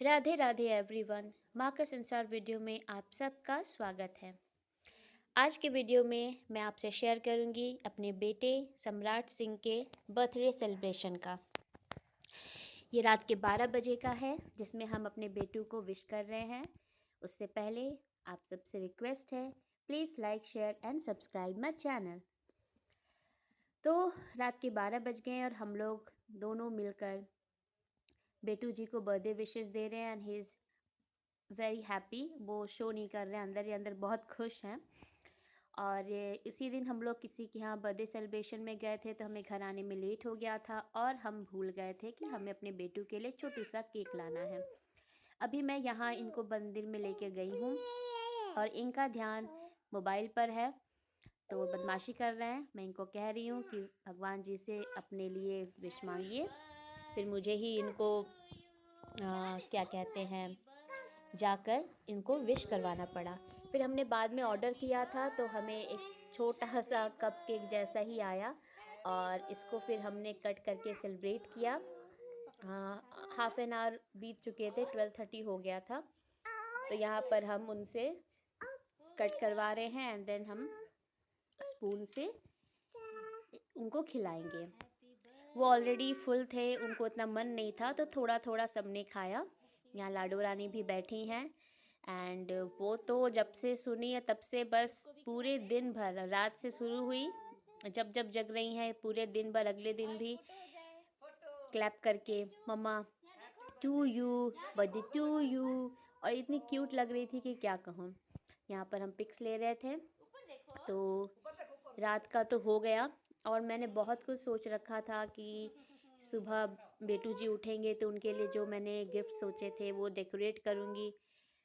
Radhe Radhe everyone. माँ का संसार वीडियो में आप सबका स्वागत है। आज के वीडियो में मैं आपसे शेयर करूंगी अपने बेटे सम्राट सिंह के बर्थडे सेलिब्रेशन का। ये रात के 12 बजे का है जिसमें हम अपने बेटू को विश कर रहे हैं। उससे पहले आप सबसे रिक्वेस्ट है, please like share and subscribe my channel. तो रात के 12 बज गए और हम लोग दोनों मिलकर बेटू जी को बर्थडे विशेस दे रहे हैं and he is very happy. वो शो नहीं कर रहे हैं, अंदर ही अंदर बहुत खुश हैं। और इसी दिन हम लोग किसी के यहाँ बर्थडे सेलिब्रेशन में गए थे तो हमें घर आने में लेट हो गया था और हम भूल गए थे कि हमें अपने बेटू के लिए छोटू सा केक लाना है। अभी मैं यहाँ इनको मंदिर में लेकर गई हूँ और इनका ध्यान मोबाइल पर है, तो वो बदमाशी कर रहे हैं। मैं इनको कह रही हूँ कि भगवान जी से अपने लिए विश मांगिए, फिर मुझे ही इनको क्या कहते हैं जाकर इनको विश करवाना पड़ा। फिर हमने बाद में ऑर्डर किया था तो हमें एक छोटा सा कप केक जैसा ही आया और इसको फिर हमने कट करके सेलिब्रेट किया। हाफ एन आवर बीत चुके थे, 12:30 हो गया था। तो यहाँ पर हम उनसे कट करवा रहे हैं एंड देन हम स्पून से उनको खिलाएंगे। वो ऑलरेडी फुल थे, उनको इतना मन नहीं था तो थोड़ा थोड़ा सबने खाया। यहाँ लाडो रानी भी बैठी हैं एंड वो तो जब से सुनी है तब से बस पूरे दिन भर, रात से शुरू हुई, जब जब जग रही हैं पूरे दिन भर, अगले दिन भी क्लैप करके मम्मा to you, birthday to you, और इतनी क्यूट लग रही थी कि क्या कहूँ। यहाँ पर हम पिक्स ले रहे थे। तो रात का तो हो गया और मैंने बहुत कुछ सोच रखा था कि सुबह बेटू जी उठेंगे तो उनके लिए जो मैंने गिफ्ट सोचे थे वो डेकोरेट करूँगी,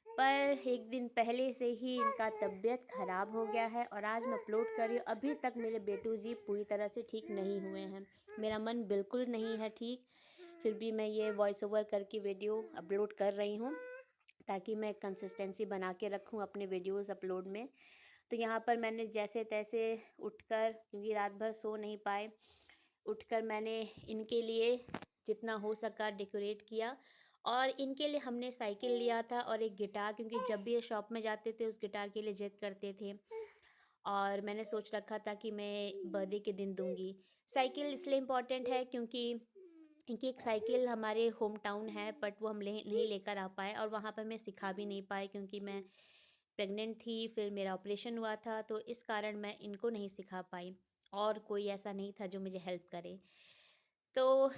पर एक दिन पहले से ही इनका तबीयत ख़राब हो गया है और आज मैं अपलोड कर रही हूँ, अभी तक मेरे बेटू जी पूरी तरह से ठीक नहीं हुए हैं। मेरा मन बिल्कुल नहीं है ठीक, फिर भी मैं ये वॉइस ओवर करके वीडियो अपलोड कर रही हूँ ताकि मैं कंसिस्टेंसी बना के रखूँ अपने वीडियोज़ अपलोड में। तो यहाँ पर मैंने जैसे तैसे उठकर, क्योंकि रात भर सो नहीं पाए, उठकर मैंने इनके लिए जितना हो सका डेकोरेट किया। और इनके लिए हमने साइकिल लिया था और एक गिटार, क्योंकि जब भी ये शॉप में जाते थे उस गिटार के लिए जिद करते थे और मैंने सोच रखा था कि मैं बर्थडे के दिन दूंगी। साइकिल इसलिए इम्पॉर्टेंट है क्योंकि इनकी एक साइकिल हमारे होम टाउन है बट वो हम नहीं लेकर आ पाए और वहाँ पर मैं सिखा भी नहीं पाई क्योंकि मैं प्रेग्नेंट थी, फिर मेरा ऑपरेशन हुआ था, तो इस कारण मैं इनको नहीं सिखा पाई और कोई ऐसा नहीं था जो मुझे हेल्प करे। तो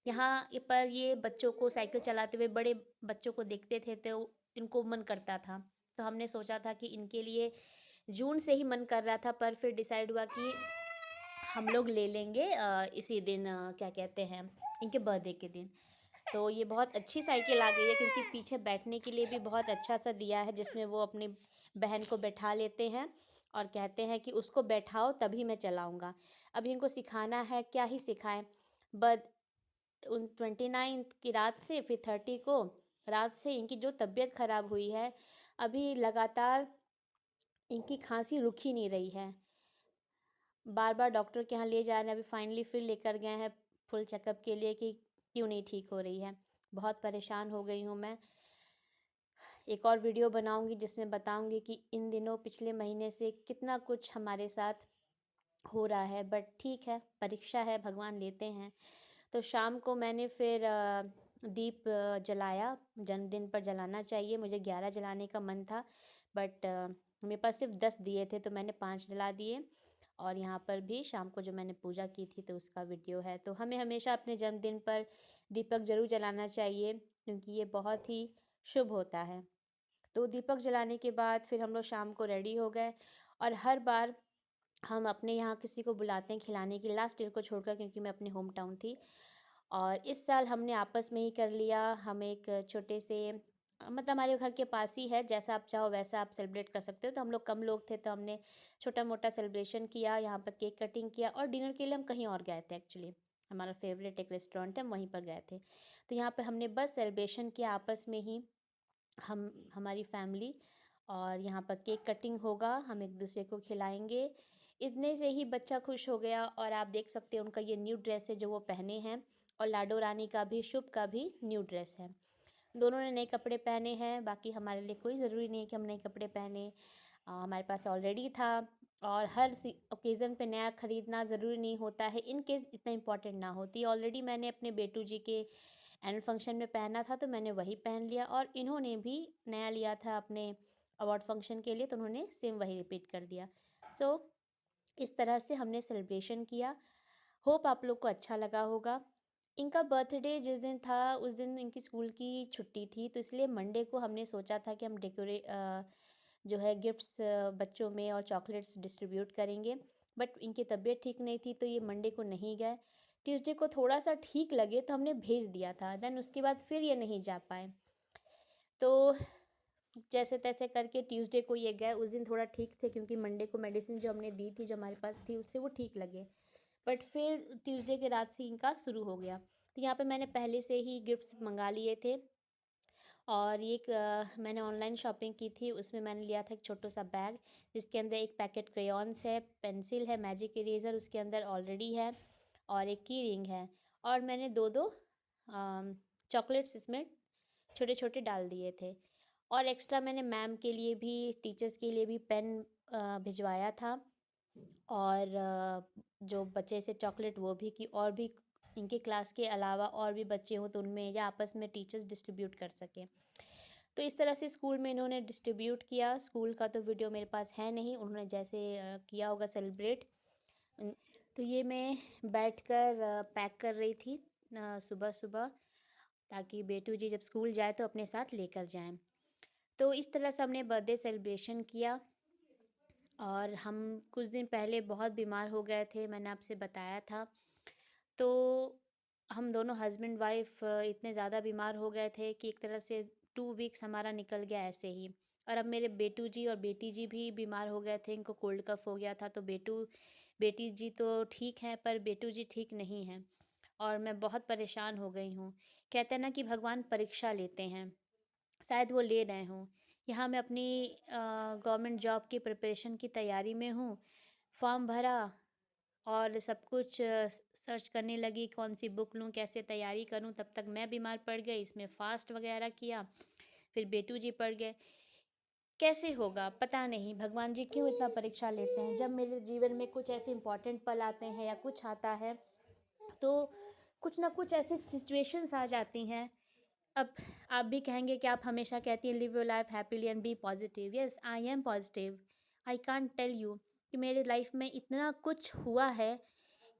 यहाँ पर ये बच्चों को साइकिल चलाते हुए बड़े बच्चों को देखते थे तो इनको मन करता था, तो हमने सोचा था कि इनके लिए जून से ही मन कर रहा था, पर फिर डिसाइड हुआ कि हम लोग ले लेंगे इसी दिन, क्या कहते हैं, इनके बर्थडे के दिन। तो ये बहुत अच्छी साइकिल आ गई है क्योंकि पीछे बैठने के लिए भी बहुत अच्छा सा दिया है जिसमें वो अपनी बहन को बैठा लेते हैं और कहते हैं कि उसको बैठाओ तभी मैं चलाऊँगा। अब इनको सिखाना है, क्या ही सिखाएं। बट 29 की रात से फिर 30 को रात से इनकी जो तबीयत ख़राब हुई है, अभी लगातार इनकी खांसी रुक ही नहीं रही है। बार बार डॉक्टर के यहाँ ले जा रहे हैं, अभी फाइनली फिर लेकर गए हैं फुल चेकअप के लिए कि क्यों नहीं ठीक हो रही है। बहुत परेशान हो गई हूँ मैं। एक और वीडियो बनाऊंगी जिसमें बताऊंगी कि इन दिनों पिछले महीने से कितना कुछ हमारे साथ हो रहा है, बट ठीक है, परीक्षा है, भगवान लेते हैं। तो शाम को मैंने फिर दीप जलाया। जन्मदिन पर जलाना चाहिए, मुझे 11 जलाने का मन था बट मेरे पास सिर्फ 10 दिए थे तो मैंने 5 जला दिए। और यहाँ पर भी शाम को जो मैंने पूजा की थी तो उसका वीडियो है। तो हमें हमेशा अपने जन्मदिन पर दीपक ज़रूर जलाना चाहिए क्योंकि ये बहुत ही शुभ होता है। तो दीपक जलाने के बाद फिर हम लोग शाम को रेडी हो गए और हर बार हम अपने यहाँ किसी को बुलाते हैं खिलाने के, लास्ट ईयर को छोड़कर क्योंकि मैं अपने होम टाउन थी। और इस साल हमने आपस में ही कर लिया। हम एक छोटे से, मतलब हमारे घर के पास ही है, जैसा आप चाहो वैसा आप सेलिब्रेट कर सकते हो। तो हम लोग कम लोग थे तो हमने छोटा मोटा सेलिब्रेशन किया, यहाँ पर केक कटिंग किया और डिनर के लिए हम कहीं और गए थे। एक्चुअली हमारा फेवरेट एक रेस्टोरेंट है, हम वहीं पर गए थे। तो यहाँ पर हमने बस सेलिब्रेशन किया आपस में ही, हम हमारी फैमिली। और यहाँ पर केक कटिंग होगा, हम एक दूसरे को खिलाएंगे। इतने से ही बच्चा खुश हो गया और आप देख सकते हैं उनका ये न्यू ड्रेस है जो वो पहने हैं और लाडो रानी का भी, शुभ का भी न्यू ड्रेस है। दोनों ने नए कपड़े पहने हैं, बाकी हमारे लिए कोई ज़रूरी नहीं है कि हम नए कपड़े पहने। हमारे पास ऑलरेडी था। और हर ओकेज़न पे नया ख़रीदना ज़रूरी नहीं होता है, इन केस इतना इम्पोर्टेंट ना होती। ऑलरेडी मैंने अपने बेटू जी के एनुअल फंक्शन में पहना था तो मैंने वही पहन लिया, और इन्होंने भी नया लिया था अपने अवार्ड फंक्शन के लिए तो उन्होंने सेम वही रिपीट कर दिया। सो इस तरह से हमने सेलिब्रेशन किया। होप आप लोग को अच्छा लगा होगा। इनका बर्थडे जिस दिन था उस दिन इनकी स्कूल की छुट्टी थी, तो इसलिए मंडे को हमने सोचा था कि हम जो है गिफ्ट्स बच्चों में और चॉकलेट्स डिस्ट्रीब्यूट करेंगे। बट इनकी तबीयत ठीक नहीं थी तो ये मंडे को नहीं गए। ट्यूसडे को थोड़ा सा ठीक लगे तो हमने भेज दिया था, देन उसके बाद फिर ये नहीं जा पाए। तो जैसे तैसे करके ट्यूसडे को ये गए। उस दिन थोड़ा ठीक थे क्योंकि मंडे को मेडिसिन जो हमने दी थी, जो हमारे पास थी, उससे वो ठीक लगे। बट फिर ट्यूसडे के रात से इनका शुरू हो गया। तो यहाँ पे मैंने पहले से ही गिफ्ट्स मंगा लिए थे। और ये मैंने ऑनलाइन शॉपिंग की थी, उसमें मैंने लिया था एक छोटा सा बैग जिसके अंदर एक पैकेट क्रेयॉन्स है, पेंसिल है, मैजिक इरेज़र उसके अंदर ऑलरेडी है, और एक की रिंग है। और मैंने दो दो चॉकलेट्स इसमें छोटे छोटे डाल दिए थे। और एक्स्ट्रा मैंने मैम के लिए भी, टीचर्स के लिए भी पेन भिजवाया था। और जो बचे से चॉकलेट वो भी, कि और भी इनके क्लास के अलावा और भी बच्चे हों तो उनमें या आपस में टीचर्स डिस्ट्रीब्यूट कर सकें। तो इस तरह से स्कूल में इन्होंने डिस्ट्रीब्यूट किया। स्कूल का तो वीडियो मेरे पास है नहीं, उन्होंने जैसे किया होगा सेलिब्रेट। तो ये मैं बैठकर पैक कर रही थी सुबह सुबह, ताकि बेटू जी जब स्कूल जाए तो अपने साथ लेकर जाएं। तो इस तरह से हमने बर्थडे सेलिब्रेशन किया। और हम कुछ दिन पहले बहुत बीमार हो गए थे, मैंने आपसे बताया था। तो हम दोनों हस्बैंड वाइफ इतने ज़्यादा बीमार हो गए थे कि एक तरह से 2 वीक्स हमारा निकल गया ऐसे ही। और अब मेरे बेटू जी और बेटी जी भी बीमार हो गए थे, इनको कोल्ड कफ हो गया था। तो बेटी जी तो ठीक हैं पर बेटू जी ठीक नहीं हैं, और मैं बहुत परेशान हो गई हूँ। कहते हैं ना कि भगवान परीक्षा लेते हैं, शायद वो ले रहे हों। यहाँ मैं अपनी गवर्नमेंट जॉब की प्रिपरेशन की तैयारी में हूँ। फॉर्म भरा और सब कुछ सर्च करने लगी, कौन सी बुक लूँ, कैसे तैयारी करूँ, तब तक मैं बीमार पड़ गई। इसमें फास्ट वगैरह किया, फिर बेटू जी पड़ गए। कैसे होगा पता नहीं, भगवान जी क्यों इतना परीक्षा लेते हैं। जब मेरे जीवन में कुछ ऐसे इंपॉर्टेंट पल आते हैं या कुछ आता है तो कुछ ना कुछ ऐसी सिचुएशंस आ जाती हैं। अब आप भी कहेंगे कि आप हमेशा कहती हैं live your life happily and be positive. Yes, I am positive. I can't tell you कि मेरे लाइफ में इतना कुछ हुआ है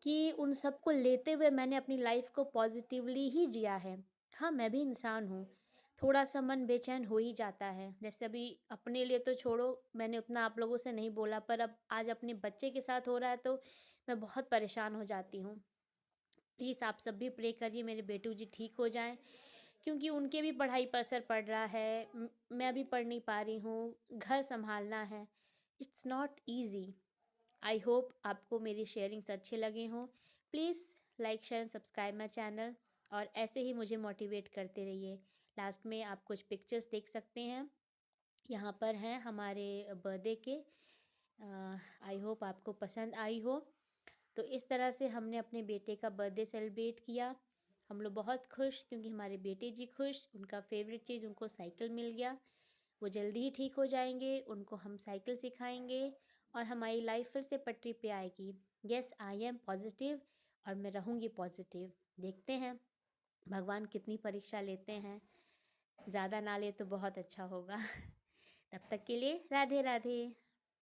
कि उन सबको लेते हुए मैंने अपनी लाइफ को पॉजिटिवली ही जिया है। हाँ, मैं भी इंसान हूँ, थोड़ा सा मन बेचैन हो ही जाता है। जैसे अभी अपने लिए तो छोड़ो, मैंने उतना आप लोगों से नहीं बोला, पर अब आज अपने बच्चे के साथ हो रहा है तो मैं बहुत परेशान हो जाती हूँ। प्लीज़ आप सब भी प्रे करिए मेरे बेटू जी ठीक हो जाएं, क्योंकि उनके भी पढ़ाई पर असर पड़ रहा है। मैं भी पढ़ नहीं पा रही हूँ, घर संभालना है। It's not easy. I hope आपको मेरी शेयरिंग्स अच्छे लगे हों। Please like share subscribe my channel, और ऐसे ही मुझे मोटिवेट करते रहिए। लास्ट में आप कुछ पिक्चर्स देख सकते हैं, यहाँ पर हैं हमारे बर्थडे के। आई होप आपको पसंद आई हो। तो इस तरह से हमने अपने बेटे का बर्थडे सेलिब्रेट किया। हम लोग बहुत खुश, क्योंकि हमारे बेटे जी खुश, उनका फेवरेट चीज़ उनको साइकिल मिल गया। वो जल्दी ही ठीक हो जाएंगे, उनको हम साइकिल सिखाएंगे और हमारी लाइफ फिर से पटरी पे आएगी। यस, आई एम पॉजिटिव, और मैं रहूँगी पॉजिटिव। देखते हैं भगवान कितनी परीक्षा लेते हैं, ज़्यादा ना ले तो बहुत अच्छा होगा। तब तक के लिए राधे राधे।